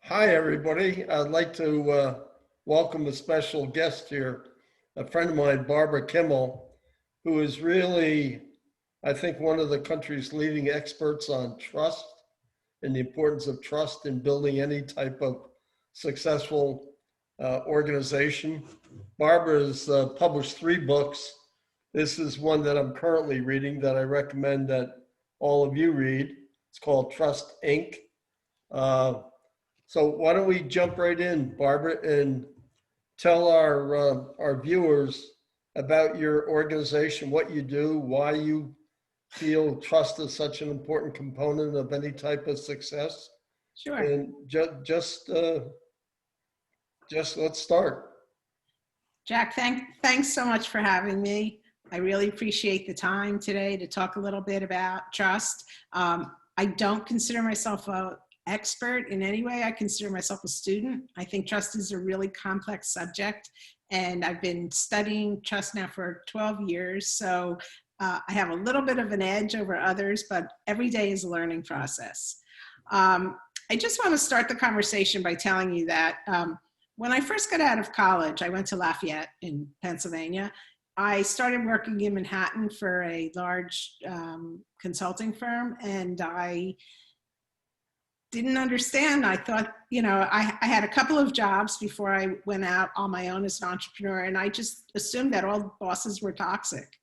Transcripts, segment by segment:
Hi, everybody. I'd like to welcome a special guest here, a friend of mine, Barbara Kimmel, who is really, I think, one of the country's leading experts on trust and the importance of trust in building any type of successful organization. Barbara has published 3 books. This is one that I'm currently reading that I recommend that all of you read. It's called Trust Inc. Uh, so why don't we jump right in, Barbara, and tell our viewers about your organization, what you do, why you feel trust is such an important component of any type of success, Sure. and just let's start. Jack, thanks so much for having me. I really appreciate the time today to talk a little bit about trust. I don't consider myself an expert in any way. I consider myself a student. I think trust is a really complex subject, and I've been studying trust now for 12 years. So I have a little bit of an edge over others, but every day is a learning process. I just want to start the conversation by telling you that when I first got out of college, I went to Lafayette in Pennsylvania. I started working in Manhattan for a large consulting firm, and I didn't understand. I thought, I had a couple of jobs before I went out on my own as an entrepreneur, and I just assumed that all bosses were toxic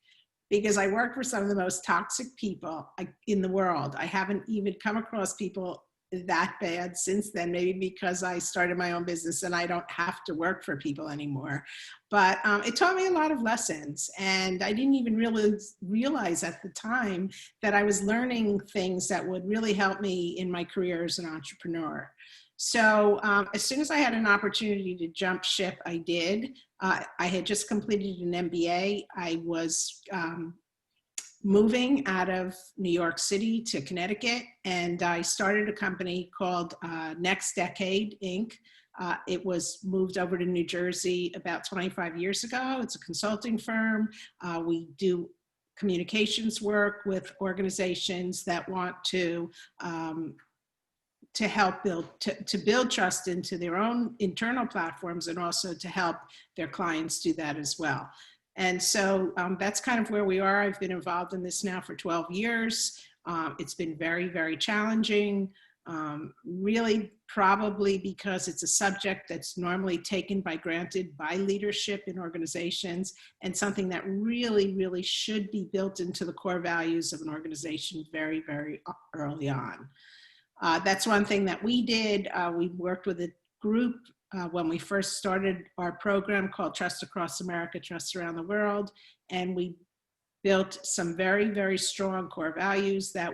because I worked for some of the most toxic people in the world. I haven't even come across people that bad since then, maybe because I started my own business and I don't have to work for people anymore. But it taught me a lot of lessons, and I didn't even really realize at the time that I was learning things that would really help me in my career as an entrepreneur. So as soon as I had an opportunity to jump ship, I did. I had just completed an MBA. I was moving out of New York City to Connecticut, and I started a company called Next Decade Inc. It was moved over to New Jersey about 25 years ago. It's a consulting firm. We do communications work with organizations that want to help build trust into their own internal platforms, and also to help their clients do that as well. And so that's kind of where we are. I've been involved in this now for 12 years. It's been very, very challenging, really probably because it's a subject that's normally taken by granted by leadership in organizations, and something that really, really should be built into the core values of an organization very, very early on. That's one thing that we did. We worked with a group when we first started our program called Trust Across America, Trust Around the World. And we built some very, very strong core values that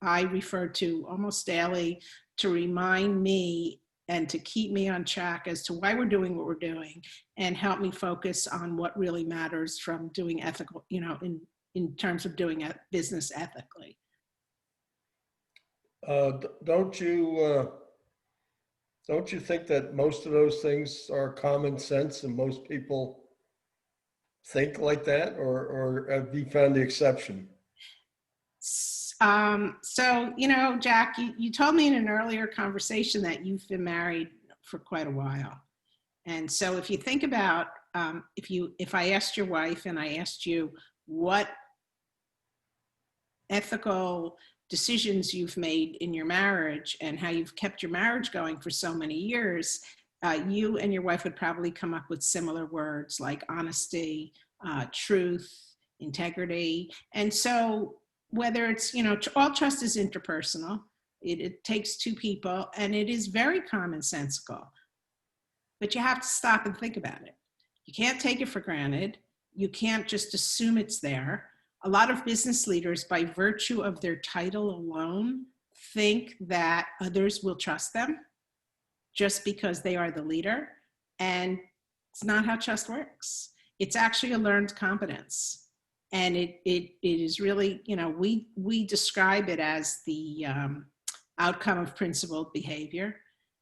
I refer to almost daily to remind me and to keep me on track as to why we're doing what we're doing, and help me focus on what really matters from doing ethical, in terms of doing business ethically. Don't you think that most of those things are common sense and most people think like that, or have you found the exception? So, Jack, you told me in an earlier conversation that you've been married for quite a while. And so if you think about, if I asked your wife and I asked you what ethical decisions you've made in your marriage and how you've kept your marriage going for so many years, you and your wife would probably come up with similar words like honesty, truth, integrity. And so whether it's, all trust is interpersonal. It takes two people, and it is very commonsensical. But you have to stop and think about it. You can't take it for granted. You can't just assume it's there. A lot of business leaders, by virtue of their title alone, think that others will trust them just because they are the leader. And it's not how trust works. It's actually a learned competence. And it is really, we describe it as the outcome of principled behavior.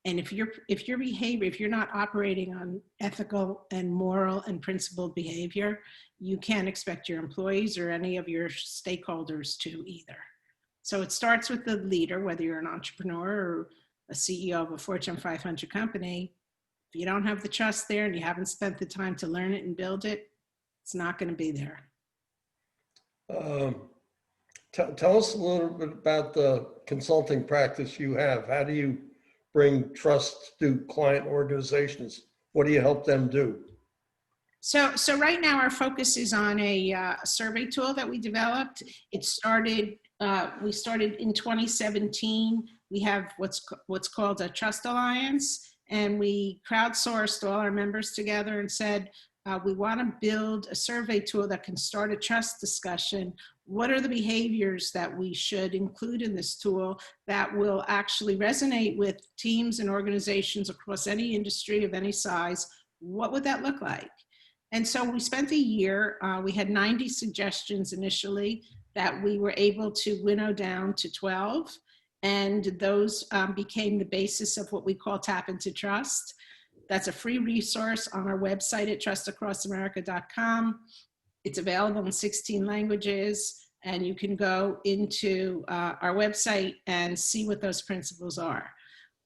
And if you're not operating on ethical and moral and principled behavior, you can't expect your employees or any of your stakeholders to either. So it starts with the leader, whether you're an entrepreneur or a CEO of a Fortune 500 company, if you don't have the trust there and you haven't spent the time to learn it and build it, it's not going to be there. Tell us a little bit about the consulting practice you have. How do you bring trust to client organizations? What do you help them do? So right now our focus is on a survey tool that we developed. We started in 2017. We have what's called a Trust Alliance, and we crowdsourced all our members together and said, we want to build a survey tool that can start a trust discussion. What are the behaviors that we should include in this tool that will actually resonate with teams and organizations across any industry of any size? What would that look like? And so we spent a year, we had 90 suggestions initially that we were able to winnow down to 12. And those became the basis of what we call Tap into Trust. That's a free resource on our website at trustacrossamerica.com. It's available in 16 languages, and you can go into our website and see what those principles are.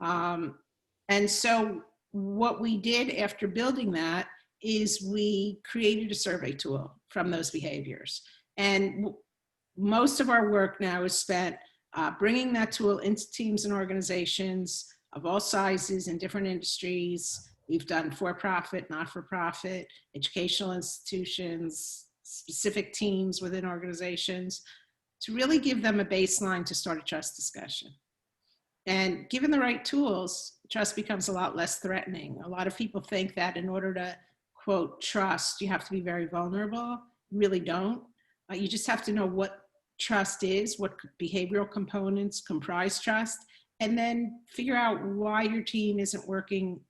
And so what we did after building that is we created a survey tool from those behaviors. And most of our work now is spent bringing that tool into teams and organizations of all sizes in different industries. We've done for-profit, not-for-profit, educational institutions, specific teams within organizations, to really give them a baseline to start a trust discussion. And given the right tools, trust becomes a lot less threatening. A lot of people think that in order to, quote, trust, you have to be very vulnerable. You really don't. You just have to know what trust is, what behavioral components comprise trust, and then figure out why your team isn't working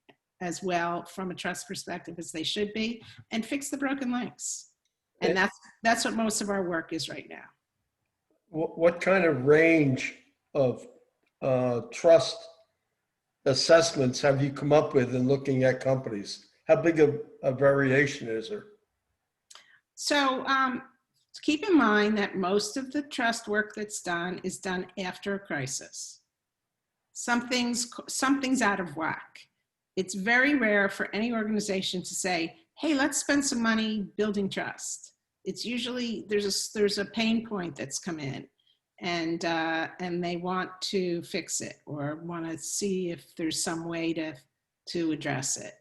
as well from a trust perspective as they should be, and fix the broken links. And that's what most of our work is right now. What kind of range of trust assessments have you come up with in looking at companies? How big of a variation is there? So keep in mind that most of the trust work that's done is done after a crisis. Something's out of whack. It's very rare for any organization to say, hey, let's spend some money building trust. It's usually, there's a pain point that's come in, and they want to fix it or want to see if there's some way to address it.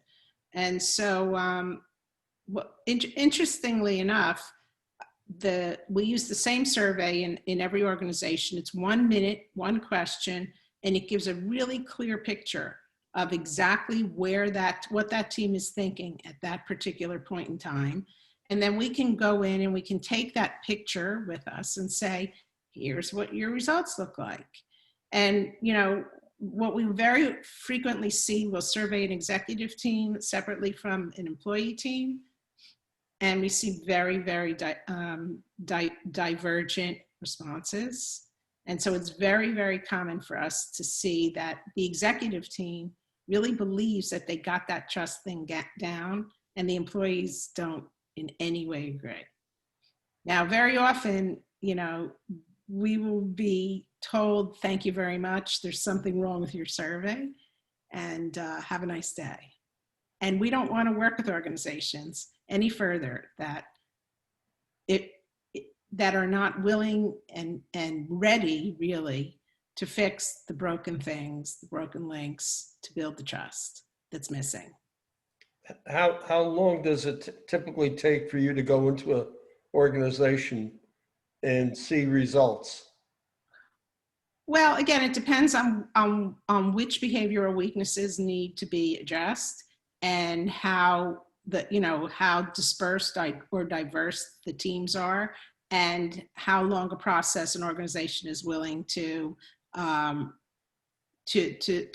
And so interestingly enough, we use the same survey in every organization. It's 1 minute, one question, and it gives a really clear picture of exactly what that team is thinking at that particular point in time. And then we can go in and we can take that picture with us and say, here's what your results look like. And, you know, what we very frequently see, we'll survey an executive team separately from an employee team. And we see very, very divergent responses. And so it's very, very common for us to see that the executive team really believes that they got that trust thing down, and the employees don't in any way agree. Now, very often, you know, we will be told, thank you very much, there's something wrong with your survey, and have a nice day. And we don't want to work with organizations any further that are not willing and ready, really, to fix the broken things, the broken links, to build the trust that's missing. How long does it typically take for you to go into an organization and see results? Well, again, it depends on which behavioral weaknesses need to be addressed and how how dispersed or diverse the teams are, and how long a process an organization is willing to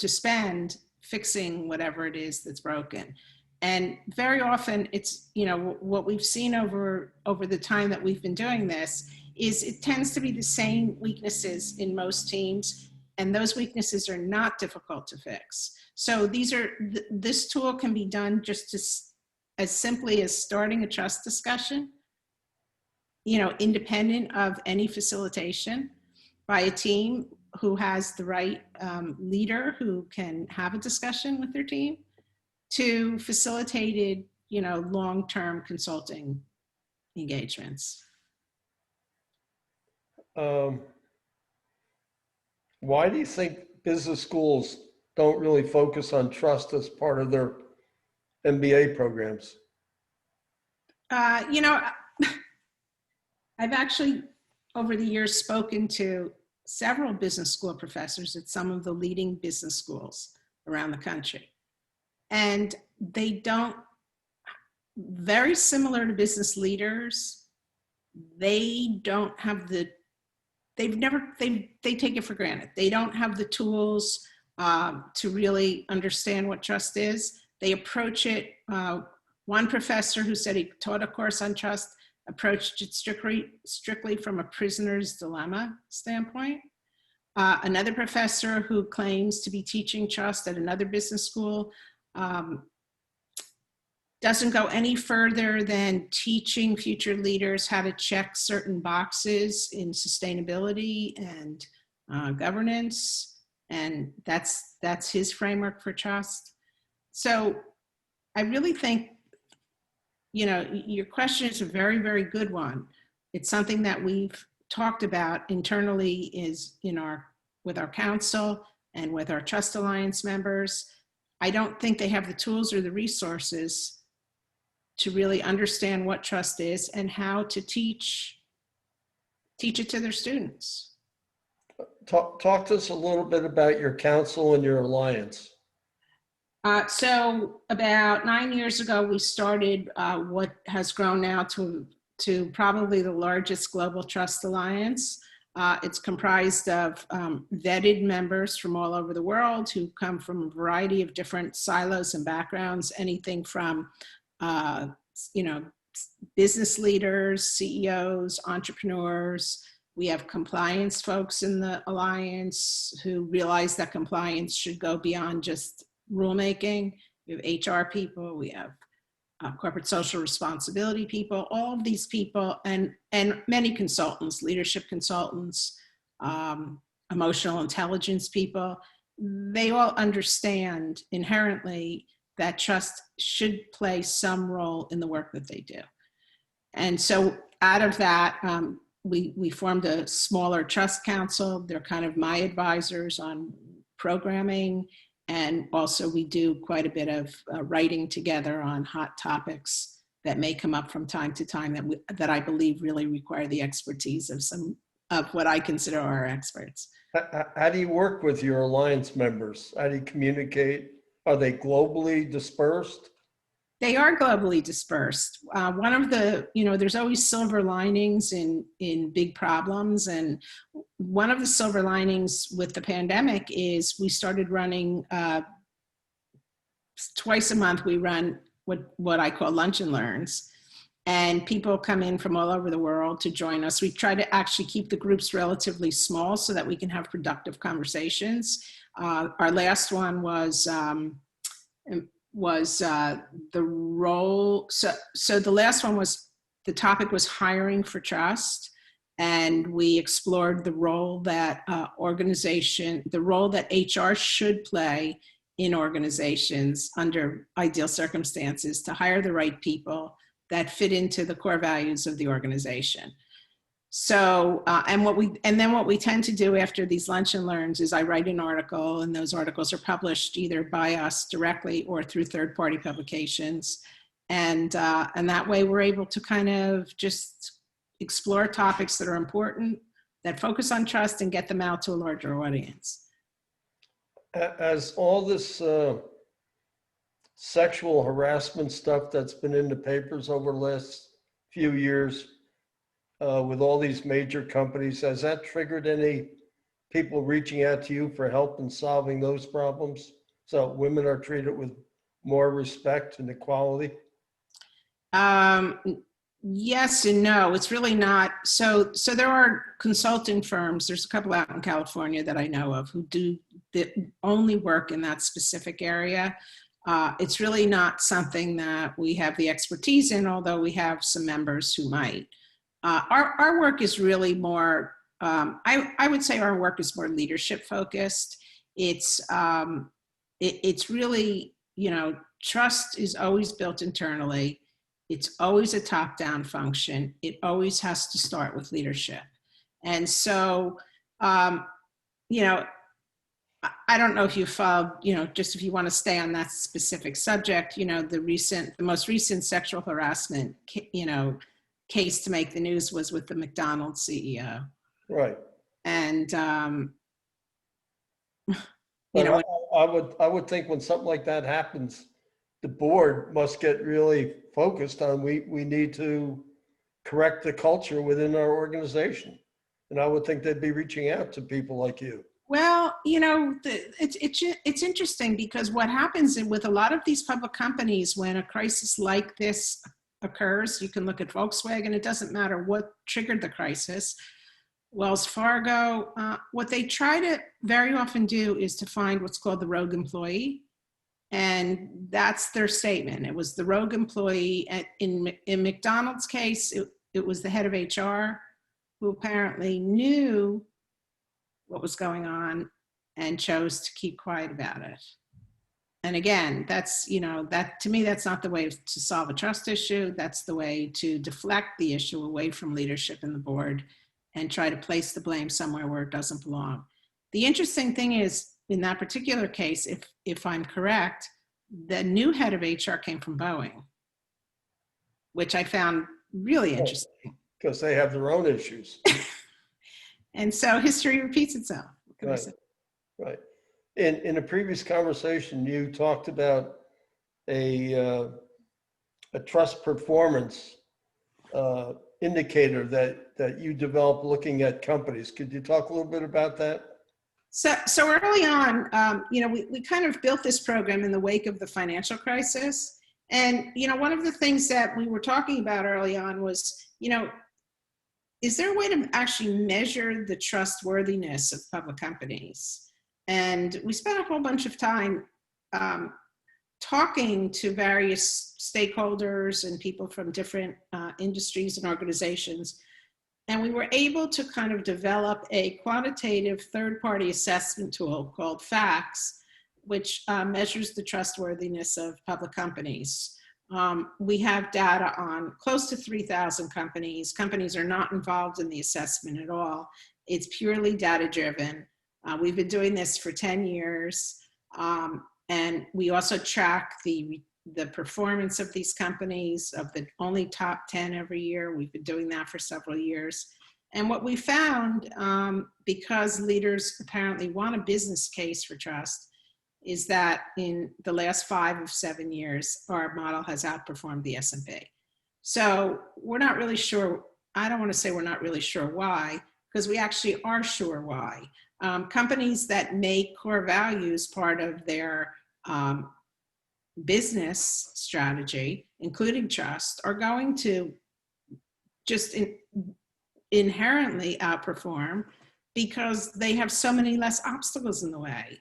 spend fixing whatever it is that's broken. And very often it's, you know, what we've seen over the time that we've been doing this is it tends to be the same weaknesses in most teams, and those weaknesses are not difficult to fix. So this tool can be done just as simply as starting a trust discussion, you know, independent of any facilitation by a team. who has the right leader who can have a discussion with their team, to facilitated, long-term consulting engagements. Why do you think business schools don't really focus on trust as part of their MBA programs? I've actually, over the years, spoken to several business school professors at some of the leading business schools around the country. And they don't, very similar to business leaders, they don't have the, they take it for granted. They don't have the tools to really understand what trust is. They approach it, one professor who said he taught a course on trust approached it strictly from a prisoner's dilemma standpoint. Another professor who claims to be teaching trust at another business school doesn't go any further than teaching future leaders how to check certain boxes in sustainability and governance. And that's his framework for trust. So I really think, your question is a very, very good one. It's something that we've talked about internally with our council and with our Trust Alliance members. I don't think they have the tools or the resources to really understand what trust is and how to teach it to their students. Talk to us a little bit about your council and your alliance. So about 9 years ago, we started what has grown now to probably the largest global trust alliance. It's comprised of vetted members from all over the world who come from a variety of different silos and backgrounds, anything from, business leaders, CEOs, entrepreneurs. We have compliance folks in the alliance who realize that compliance should go beyond just rulemaking. We have HR people, we have corporate social responsibility people, all of these people, and many consultants, leadership consultants, emotional intelligence people. They all understand inherently that trust should play some role in the work that they do. And so out of that, we formed a smaller trust council. They're kind of my advisors on programming. And also we do quite a bit of writing together on hot topics that may come up from time to time that I believe really require the expertise of some of what I consider our experts. How do you work with your alliance members? How do you communicate? Are they globally dispersed? They are globally dispersed. One of the, there's always silver linings in big problems. And one of the silver linings with the pandemic is we started running twice a month. We run what I call lunch and learns. And people come in from all over the world to join us. We try to actually keep the groups relatively small so that we can have productive conversations. Our last one was the role. So the last one was, the topic was hiring for trust. And we explored the role that the role that HR should play in organizations under ideal circumstances to hire the right people that fit into the core values of the organization. So, and then what we tend to do after these lunch and learns is I write an article, and those articles are published either by us directly or through third-party publications. And that way we're able to kind of just explore topics that are important, that focus on trust, and get them out to a larger audience. As all this sexual harassment stuff that's been in the papers over the last few years, with all these major companies, has that triggered any people reaching out to you for help in solving those problems? So women are treated with more respect and equality? Yes and no. It's really not. So there are consulting firms. There's a couple out in California that I know of who do that only work in that specific area. It's really not something that we have the expertise in, although we have some members who might. Our work is really more I would say our work is more leadership focused. It's really, trust is always built internally. It's always a top-down function. It always has to start with leadership. And so, you know, I don't know if you followed, just if you want to stay on that specific subject, the most recent sexual harassment, case to make the news was with the McDonald's CEO. Right. And, But I would think when something like that happens, the board must get really focused on, we need to correct the culture within our organization. And I would think they'd be reaching out to people like you. well, it's interesting because what happens with a lot of these public companies when a crisis like this occurs, you can look at Volkswagen, it doesn't matter what triggered the crisis. Wells Fargo, what they try to very often do is to find what's called the rogue employee. And that's their statement. It was the rogue employee. In McDonald's case, it was the head of HR who apparently knew what was going on and chose to keep quiet about it. And again, that's, that to me, that's not the way to solve a trust issue. That's the way to deflect the issue away from leadership and the board and try to place the blame somewhere where it doesn't belong. The interesting thing is, in that particular case, if I'm correct, the new head of HR came from Boeing, which I found really interesting. Because they have their own issues. And so history repeats itself. What can I say? Right. In a previous conversation, you talked about a trust performance indicator that you developed looking at companies. Could you talk a little bit about that? So early on, we kind of built this program in the wake of the financial crisis. And, one of the things that we were talking about early on was, is there a way to actually measure the trustworthiness of public companies? And we spent a whole bunch of time talking to various stakeholders and people from different industries and organizations. And we were able to kind of develop a quantitative third-party assessment tool called FACTS, which measures the trustworthiness of public companies. We have data on close to 3,000 companies. Companies are not involved in the assessment at all. It's purely data-driven. We've been doing this for 10 years. And we also track the performance of these companies, of the only top 10 every year. We've been doing that for several years. And what we found, because leaders apparently want a business case for trust, is that in the last 5 of 7 years, our model has outperformed the S&P. So we're not really sure. I don't want to say we're not really sure why, because we actually are sure why. Companies that make core values part of their business strategy, including trust, are going to just inherently outperform because they have so many less obstacles in the way.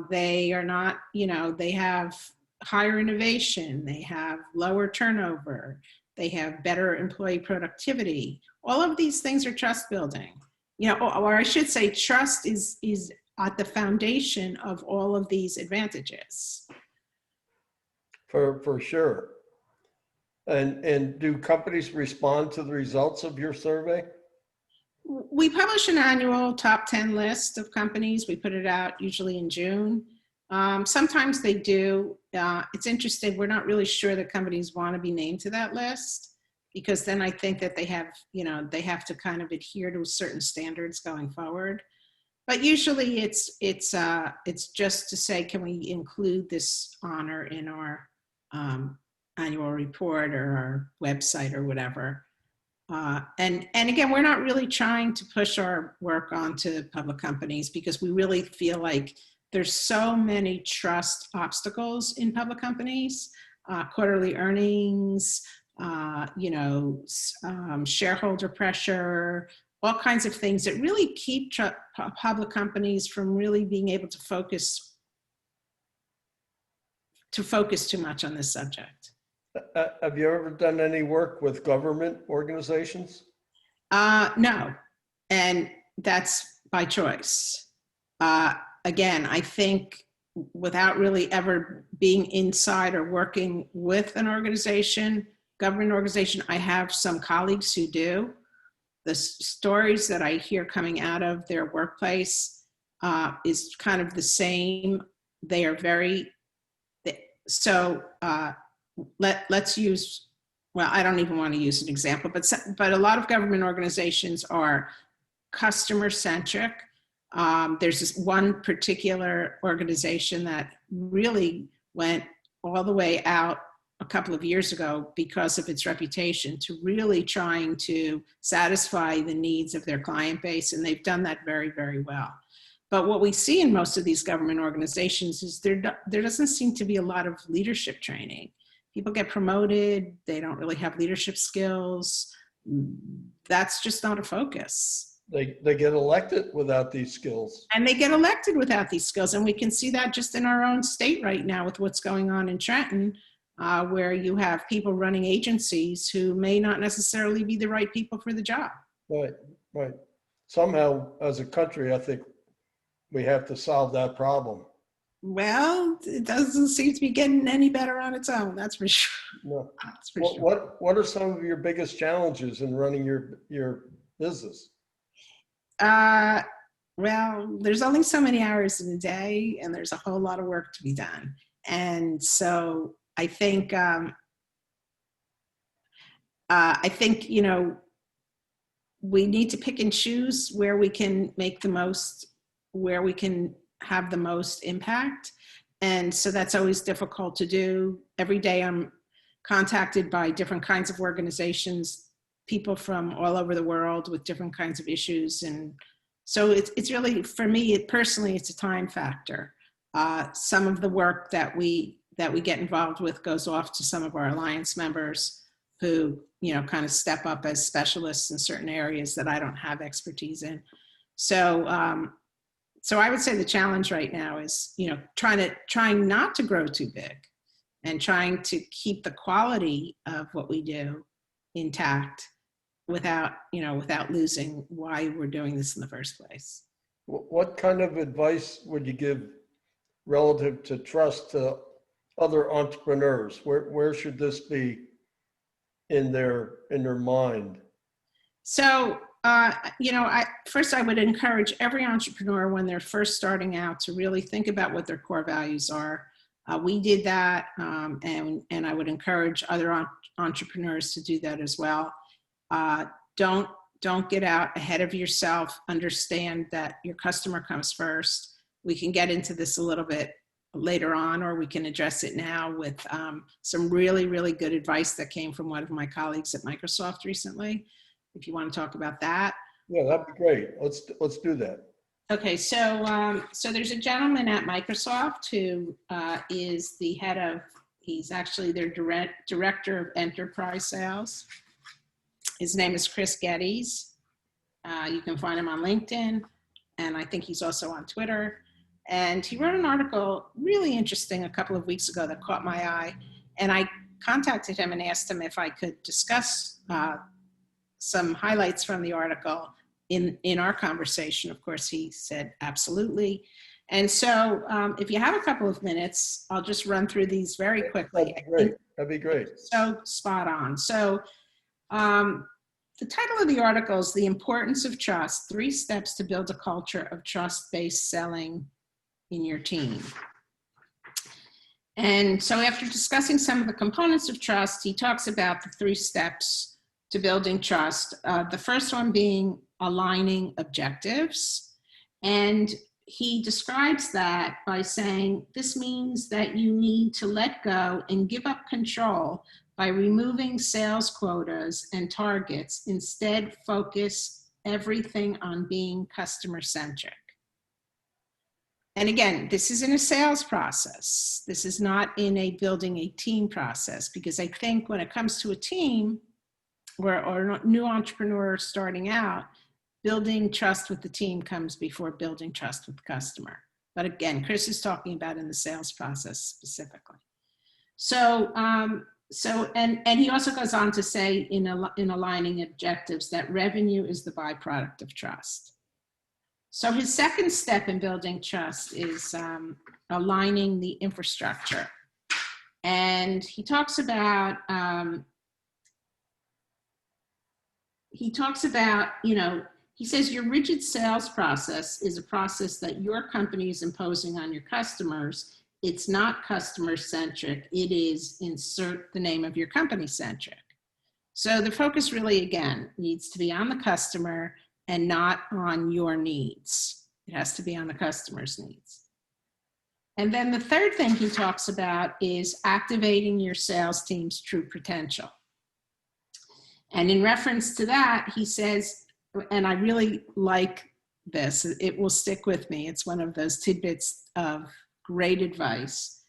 They are not, they have higher innovation, they have lower turnover, they have better employee productivity. All of these things are trust building. Or I should say trust is at the foundation of all of these advantages. For sure. And do companies respond to the results of your survey? We publish an annual top 10 list of companies. We put it out usually in June. Sometimes they do. It's interesting. We're not really sure that companies want to be named to that list, because then I think that they have to kind of adhere to certain standards going forward. But usually it's just to say, can we include this honor in our annual report or our website or whatever. And again, we're not really trying to push our work onto public companies because we really feel like there's so many trust obstacles in public companies, quarterly earnings, shareholder pressure, all kinds of things that really keep public companies from really being able to focus too much on this subject. Have you ever done any work with government organizations? No. And that's by choice. Again, I think without really ever being inside or working with an organization, government organization, I have some colleagues who do. The stories that I hear coming out of their workplace is kind of the same. They are very, so let's use, well, I don't even want to use an example, but a lot of government organizations are customer centric. There's this one particular organization that really went all the way out a couple of years ago because of its reputation to really trying to satisfy the needs of their client base. And they've done that very, very well. But what we see in most of these government organizations is there doesn't seem to be a lot of leadership training. People get promoted, they don't really have leadership skills. That's just not a focus. They get elected without these skills. And they get elected without these skills. And we can see that just in our own state right now with what's going on in Trenton, where you have people running agencies who may not necessarily be the right people for the job. Right, right. Somehow, as a country, I think we have to solve that problem. Well, it doesn't seem to be getting any better on its own. That's for sure. No. That's for sure. What are some of your biggest challenges in running your business? Well, there's only so many hours in a day, and there's a whole lot of work to be done. And so I think, you know, we need to pick and choose where we can make the most, where we can have the most impact. And so that's always difficult to do. Every day I'm contacted by different kinds of organizations, people from all over the world with different kinds of issues. And so it's really, for me personally, it's a time factor. Some of the work that we get involved with goes off to some of our alliance members who, you know, kind of step up as specialists in certain areas that I don't have expertise in. So I would say the challenge right now is, you know, trying not to grow too big and trying to keep the quality of what we do intact without losing why we're doing this in the first place. What kind of advice would you give relative to trust to other entrepreneurs? Where should this be in their mind? So, you know, I would encourage every entrepreneur when they're first starting out to really think about what their core values are. We did that, and I would encourage other entrepreneurs to do that as well. Don't get out ahead of yourself. Understand that your customer comes first. We can get into this a little bit later on, or we can address it now with some really, really good advice that came from one of my colleagues at Microsoft recently. If you want to talk about that. Yeah, that'd be great. Let's do that. Okay, so there's a gentleman at Microsoft who is the head of, he's actually their director of enterprise sales. His name is Chris Geddes. You can find him on LinkedIn, and I think he's also on Twitter. And he wrote an article really interesting a couple of weeks ago that caught my eye. And I contacted him and asked him if I could discuss some highlights from the article in our conversation. Of course, he said absolutely. And so if you have a couple of minutes, I'll just run through these very quickly. That'd be great. That'd be great. So spot on. So the title of the article is The Importance of Trust, 3 Steps to Build a Culture of Trust-Based Selling in Your Team. And so after discussing some of the components of trust, he talks about the 3 steps to building trust. The first one being aligning objectives. And he describes that by saying, this means that you need to let go and give up control by removing sales quotas and targets. Instead, focus everything on being customer centric. And again, this is in a sales process. This is not in a building a team process, because I think when it comes to a team or a new entrepreneur starting out, building trust with the team comes before building trust with the customer. But again, Chris is talking about in the sales process specifically. So So, and he also goes on to say in aligning objectives that revenue is the byproduct of trust. So his second step in building trust is aligning the infrastructure. And he talks about, he says your rigid sales process is a process that your company is imposing on your customers. It's not customer centric. It is, insert the name of your company, centric. So the focus really, again, needs to be on the customer and not on your needs. It has to be on the customer's needs. And then the third thing he talks about is activating your sales team's true potential. And in reference to that, he says, and I really like this, it will stick with me. It's one of those tidbits of great advice.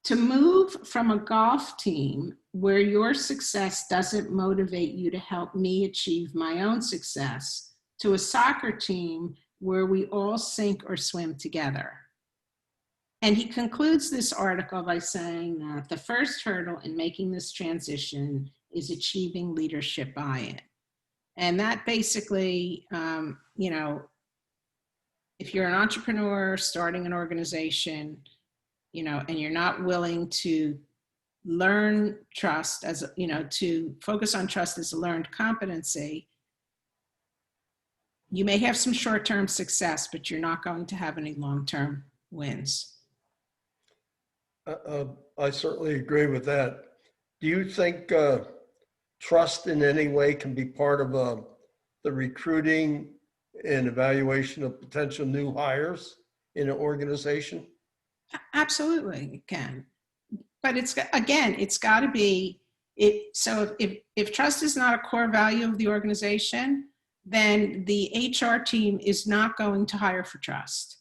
To move from a golf team where your success doesn't motivate you to help me achieve my own success to a soccer team where we all sink or swim together. And he concludes this article by saying that the first hurdle in making this transition is achieving leadership buy-in. And that basically, if you're an entrepreneur starting an organization, and you're not willing to learn trust as, to focus on trust as a learned competency, you may have some short-term success, but you're not going to have any long-term wins. I certainly agree with that. Do you think trust in any way can be part of the recruiting and evaluation of potential new hires in an organization? Absolutely, it can. But it's got to be it. So if trust is not a core value of the organization, then the HR team is not going to hire for trust.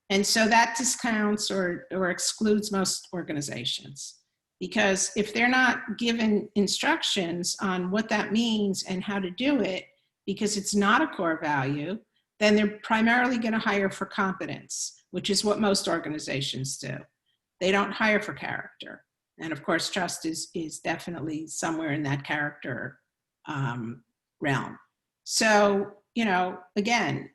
And so that discounts or excludes most organizations, because if they're not given instructions on what that means and how to do it, because it's not a core value, then they're primarily going to hire for competence, which is what most organizations do. They don't hire for character. And of course, trust is definitely somewhere in that character realm. So, again,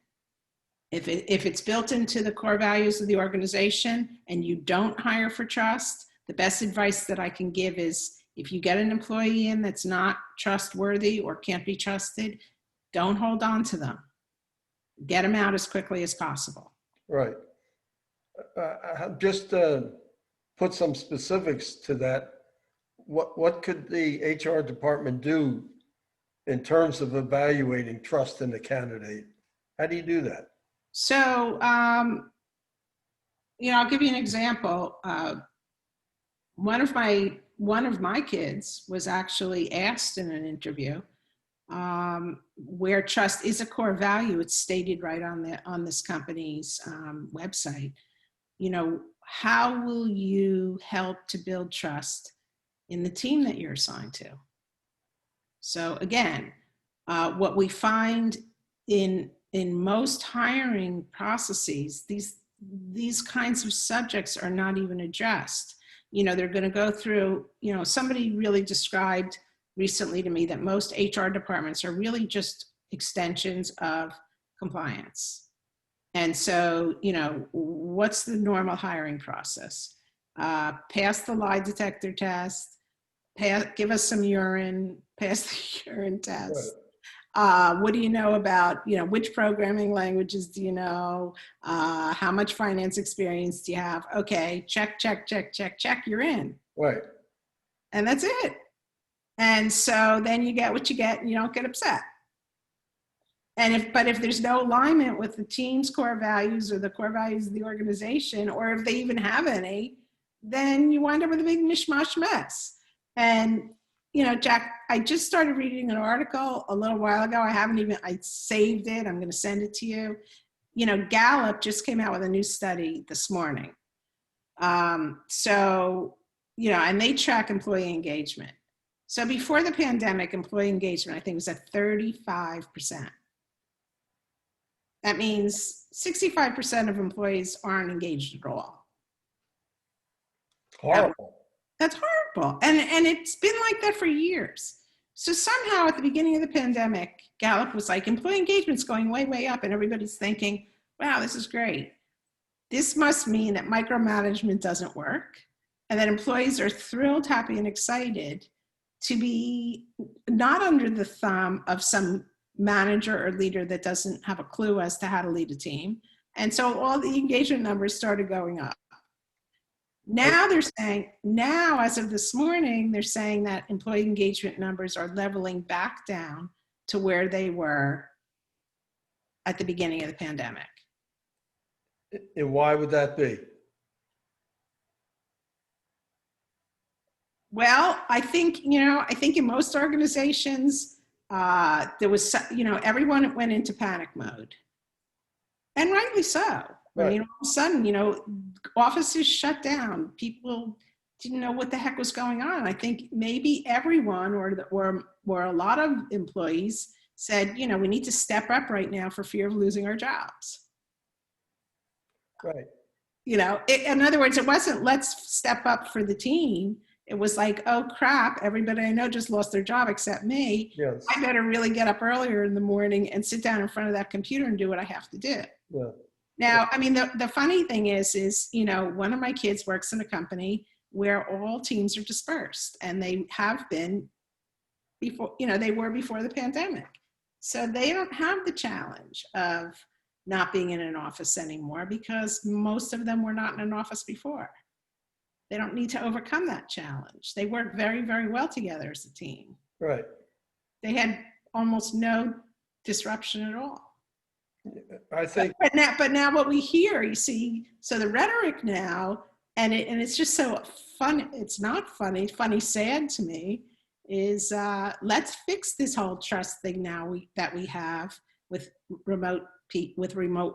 if it's built into the core values of the organization and you don't hire for trust, the best advice that I can give is if you get an employee in that's not trustworthy or can't be trusted, don't hold on to them. Get them out as quickly as possible. Right. Just put some specifics to that. What could the HR department do in terms of evaluating trust in the candidate? How do you do that? So, I'll give you an example. One of my kids was actually asked in an interview where trust is a core value. It's stated right on this company's website. How will you help to build trust in the team that you're assigned to? So again, what we find in most hiring processes, these kinds of subjects are not even addressed. They're going to go through, somebody really described recently to me that most HR departments are really just extensions of compliance. And so, what's the normal hiring process? Pass the lie detector test, give us some urine, pass the urine test. Right. What do you know about, which programming languages do you know? How much finance experience do you have? Okay, check, you're in. Right. And that's it. And so then you get what you get and you don't get upset. And if there's no alignment with the team's core values or the core values of the organization, or if they even have any, then you wind up with a big mishmash mess. And, Jack, I just started reading an article a little while ago. I saved it. I'm going to send it to you. Gallup just came out with a new study this morning. And they track employee engagement. So before the pandemic, employee engagement, I think, was at 35%. That means 65% of employees aren't engaged at all. Horrible. That's horrible. And it's been like that for years. So somehow at the beginning of the pandemic, Gallup was like, employee engagement's going way, way up. And everybody's thinking, wow, this is great. This must mean that micromanagement doesn't work and that employees are thrilled, happy, and excited to be not under the thumb of some manager or leader that doesn't have a clue as to how to lead a team. And so all the engagement numbers started going up. Now they're saying, now as of this morning, they're saying that employee engagement numbers are leveling back down to where they were at the beginning of the pandemic. And why would that be? Well, I think in most organizations, there was, everyone went into panic mode. And rightly so. Right. I mean, all of a sudden, offices shut down. People didn't know what the heck was going on. I think maybe everyone or a lot of employees said, we need to step up right now for fear of losing our jobs. Right. In other words, it wasn't let's step up for the team. It was like, oh crap, everybody I know just lost their job except me. Yes. I better really get up earlier in the morning and sit down in front of that computer and do what I have to do. Yeah. Now, I mean, the funny thing is, one of my kids works in a company where all teams are dispersed, and they have been before, they were before the pandemic. So they don't have the challenge of not being in an office anymore because most of them were not in an office before. They don't need to overcome that challenge. They work very, very well together as a team. Right. They had almost no disruption at all. I think. But now what we hear, you see, so the rhetoric now, and it's just so fun. It's not funny, sad to me, is let's fix this whole trust thing now that we have with remote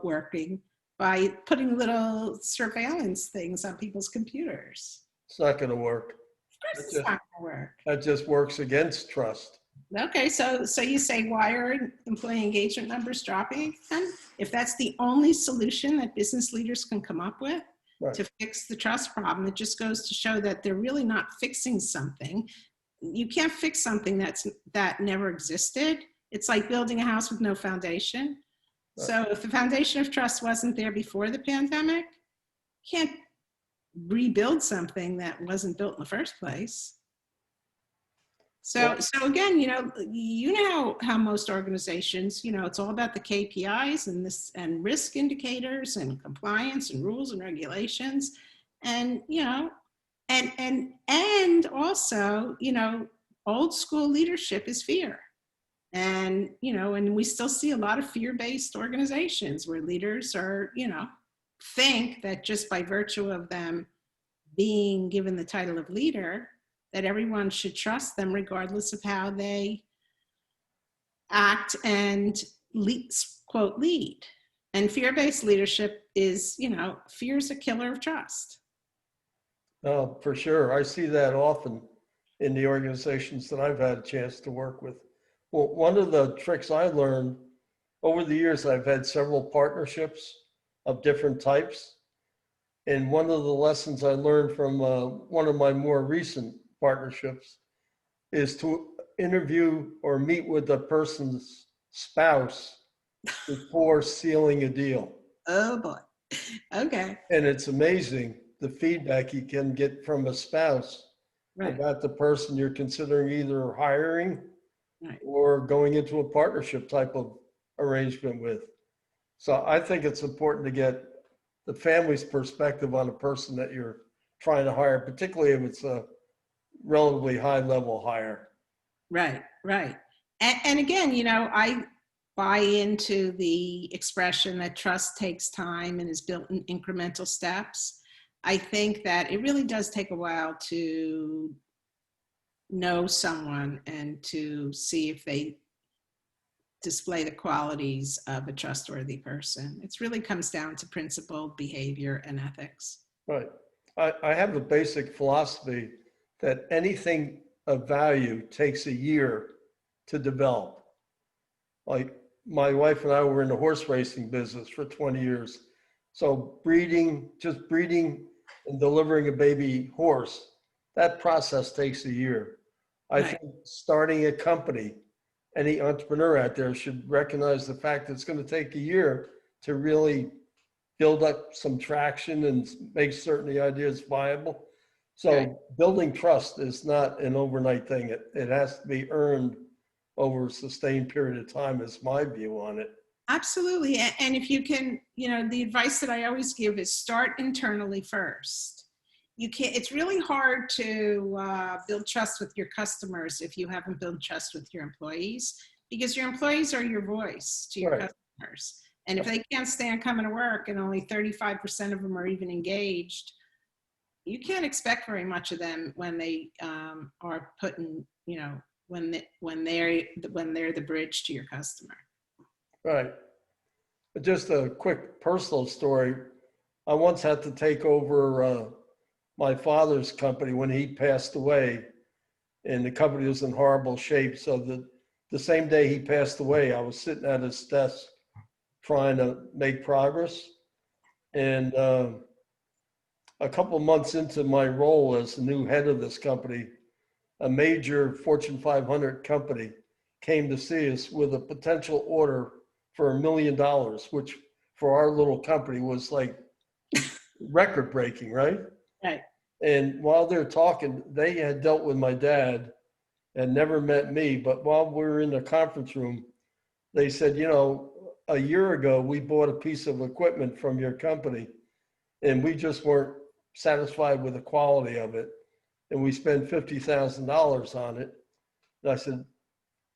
working by putting little surveillance things on people's computers. It's not going to work. Of course, it's not going to work. That just works against trust. Okay, so you say, why are employee engagement numbers dropping again? If that's the only solution that business leaders can come up with to fix the trust problem, it just goes to show that they're really not fixing something. You can't fix something that never existed. It's like building a house with no foundation. Right. So if the foundation of trust wasn't there before the pandemic, you can't rebuild something that wasn't built in the first place. So again, how most organizations, it's all about the KPIs and risk indicators and compliance and rules and regulations. And, and also, old school leadership is fear. And, and we still see a lot of fear-based organizations where leaders are, think that just by virtue of them being given the title of leader, that everyone should trust them regardless of how they act and quote, lead. And fear-based leadership is, fear is a killer of trust. Oh, for sure. I see that often in the organizations that I've had a chance to work with. Well, one of the tricks I learned over the years, I've had several partnerships of different types. And one of the lessons I learned from one of my more recent partnerships is to interview or meet with the person's spouse before sealing a deal. Oh boy. Okay. And it's amazing the feedback you can get from a spouse about the person you're considering either hiring or going into a partnership type of arrangement with. So I think it's important to get the family's perspective on a person that you're trying to hire, particularly if it's a relatively high level hire. Right. And again, I buy into the expression that trust takes time and is built in incremental steps. I think that it really does take a while to know someone and to see if they display the qualities of a trustworthy person. It really comes down to principled behavior and ethics. Right. I have a basic philosophy that anything of value takes a year to develop. Like my wife and I were in the horse racing business for 20 years. So breeding and delivering a baby horse, that process takes a year. I Right. think starting a company, any entrepreneur out there should recognize the fact that it's going to take a year to really build up some traction and make certain the idea is viable. Right. So building trust is not an overnight thing. It has to be earned over a sustained period of time is my view on it. Absolutely. And if you can, the advice that I always give is start internally first. You can't, it's really hard to build trust with your customers if you haven't built trust with your employees, because your employees are your voice to your Right. customers. And if they can't stand coming to work and only 35% of them are even engaged, you can't expect very much of them when they are putting, when they're the bridge to your customer. Right. But just a quick personal story. I once had to take over my father's company when he passed away, and the company was in horrible shape. So the same day he passed away, I was sitting at his desk trying to make progress. And a couple months into my role as the new head of this company, a major Fortune 500 company came to see us with a potential order for $1 million, which for our little company was like record breaking, right? Right. And while they're talking, they had dealt with my dad and never met me. But while we were in the conference room, they said, a year ago, we bought a piece of equipment from your company and we just weren't satisfied with the quality of it. And we spent $50,000 on it. And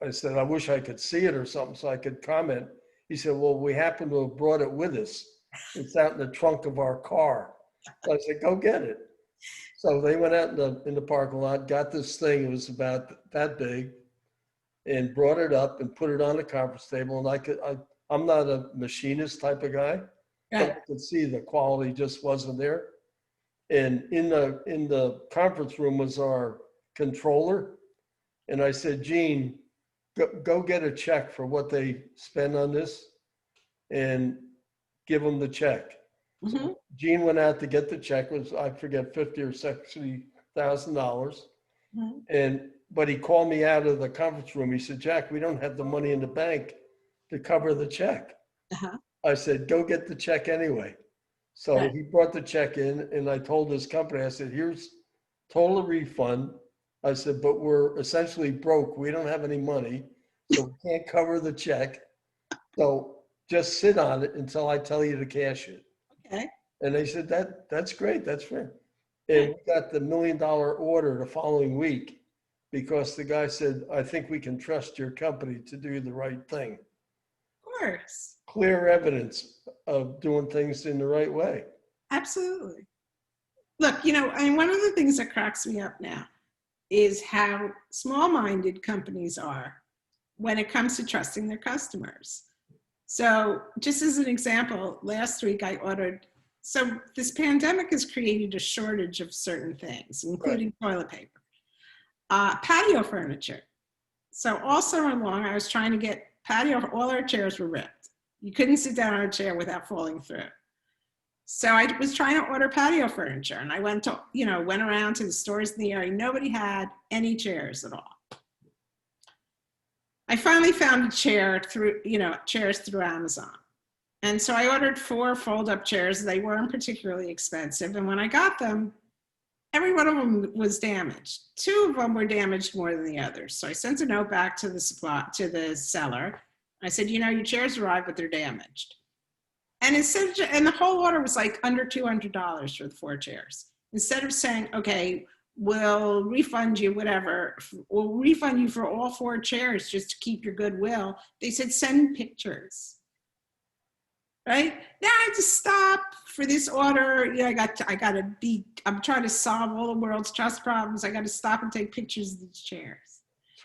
I said, I wish I could see it or something so I could comment. He said, well, we happen to have brought it with us. It's out in the trunk of our car. So I said, go get it. So they went out in the parking lot, got this thing, it was about that big, and brought it up and put it on the conference table. And I'm not a machinist type of guy, but I could see the quality just wasn't there. And in the conference room was our controller. And I said, Gene, go get a check for what they spend on this and give them the check. Mm-hmm. So Gene went out to get the check. It was, I forget, $50,000 or $60,000. Mm-hmm. But he called me out of the conference room. He said, Jack, we don't have the money in the bank to cover the check. Uh-huh. I said, go get the check anyway. So Right. he brought the check in and I told his company, I said, here's total refund. I said, but we're essentially broke. We don't have any money, so we can't cover the check. So just sit on it until I tell you to cash it. Okay. And they said, that's great. That's fair. And we got the $1 million order the following week because the guy said, I think we can trust your company to do the right thing. Of course. Clear evidence of doing things in the right way. Absolutely. Look, one of the things that cracks me up now is how small-minded companies are when it comes to trusting their customers. So just as an example, last week I ordered, so this pandemic has created a shortage of certain things, including toilet paper, patio furniture. So all summer long, I was trying to get patio, all our chairs were ripped. You couldn't sit down on a chair without falling through. So I was trying to order patio furniture and I went around to the stores in the area. Nobody had any chairs at all. I finally found a chair chairs through Amazon. And so I ordered 4 fold-up chairs. They weren't particularly expensive. And when I got them, every one of them was damaged. 2 of them were damaged more than the others. So I sent a note back to the seller. I said, your chairs arrived, but they're damaged. And and the whole order was like under $200 for the 4 chairs. Instead of saying, okay, we'll refund you whatever, we'll refund you for all 4 chairs just to keep your goodwill, they said, send pictures. Right? Now I have to stop for this order. I'm trying to solve all the world's trust problems. I got to stop and take pictures of these chairs.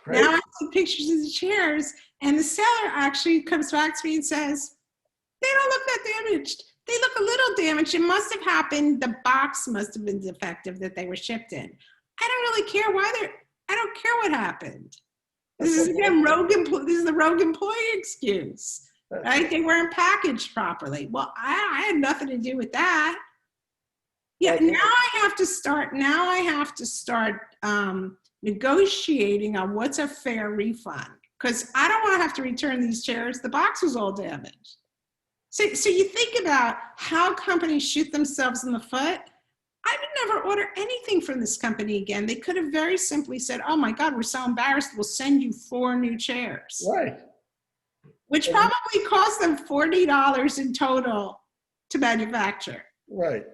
Now I take pictures of the chairs and the seller actually comes back to me and says, they don't look that damaged. They look a little damaged. It must have happened. The box must have been defective that they were shipped in. I don't really care I don't care what happened. This is the rogue employee excuse, right? They weren't packaged properly. Well, I had nothing to do with that. Yeah, Okay. now I have to start negotiating on what's a fair refund, because I don't want to have to return these chairs. The box was all damaged. So you think about how companies shoot themselves in the foot. I would never order anything from this company again. They could have very simply said, oh my God, we're so embarrassed. We'll send you 4 new chairs, Right. which And probably cost them $40 in total to manufacture. right.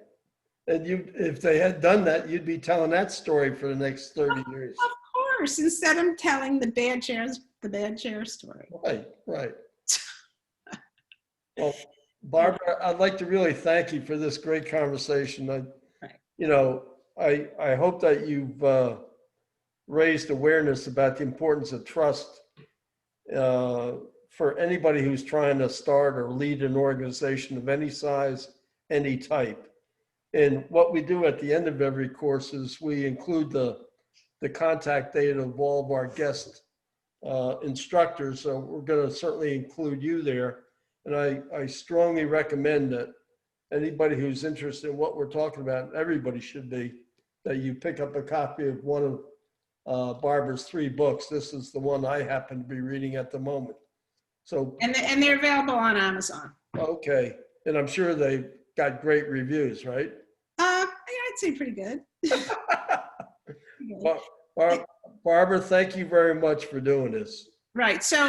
And if they had done that, you'd be telling that story for the next 30 years. Of course, instead of telling the bad chair story. Right, right. Well, Barbara, I'd like to really thank you for this great conversation. Right. I hope that you've raised awareness about the importance of trust for anybody who's trying to start or lead an organization of any size, any type. And what we do at the end of every course is we include the contact data of all of our guest instructors. So we're going to certainly include you there. And I strongly recommend that anybody who's interested in what we're talking about, everybody should be, that you pick up a copy of one of Barbara's 3 books. This is the one I happen to be reading at the moment. So, And they're available on Amazon. okay. And I'm sure they got great reviews, right? I'd say pretty good. Barbara, thank you very much for doing this. Right. So